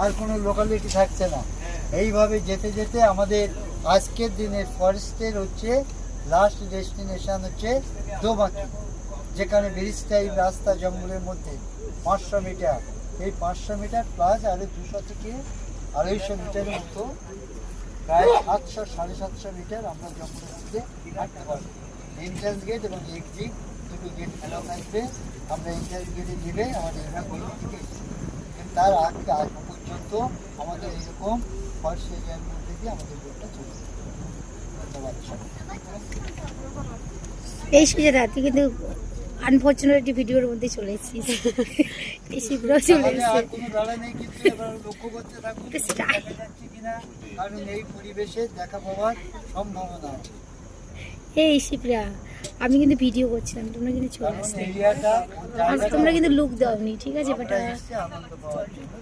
আর কোনো লোকালিটি থাকছে না। এইভাবে যেতে যেতে আমাদের আজকের দিনের ফরেস্টের হচ্ছে লাস্ট ডেস্টিনেশন হচ্ছে দোবাকি, যেখানে ব্রিজ টাইপ রাস্তা জঙ্গলের মধ্যে 500 মিটার, এই 500 মিটার প্লাস আরও 200 থেকে 250 মিটারের মতো প্রায় 700 750 মিটার আমরা জঙ্গলের মধ্যে হাঁটতে পারবো। এন্ট্রান্স গেট এবং এক্সিট দুটো গেট খোলা থাকবে। আমরা এন্ট্রান্স গেটে নেবে আমাদের এরকম থেকে, কিন্তু তার আগ পর্যন্ত আমাদের এরকম ফরেস্ট এরিয়ার মধ্যে দিয়ে আমাদের বোটটা চলছে। ধন্যবাদ। এই সুবিধা তুই কিন্তু আনফর্চুনেটলি ভিডিওর মধ্যে চলে এসেছিস। এই শিবরাও চলে এসেছে। আর কোনো লড়াই নেই, কিন্তু এবার লক্ষ্য করতে থাকুন দেখা যাচ্ছে কিনা, কারণ এই পরিবেশে দেখা পাওয়ার সম্ভাবনা আছে। এই শিবরা, আমি কিন্তু ভিডিও করছিলাম, তোমরা কিন্তু চলে কারণ আসলে। এরিয়াটা তোমরা কিন্তু লুক দাওনি, ঠিক আছে আমরা বেটা। এসেছি আনন্দ পাওয়ার জন্য।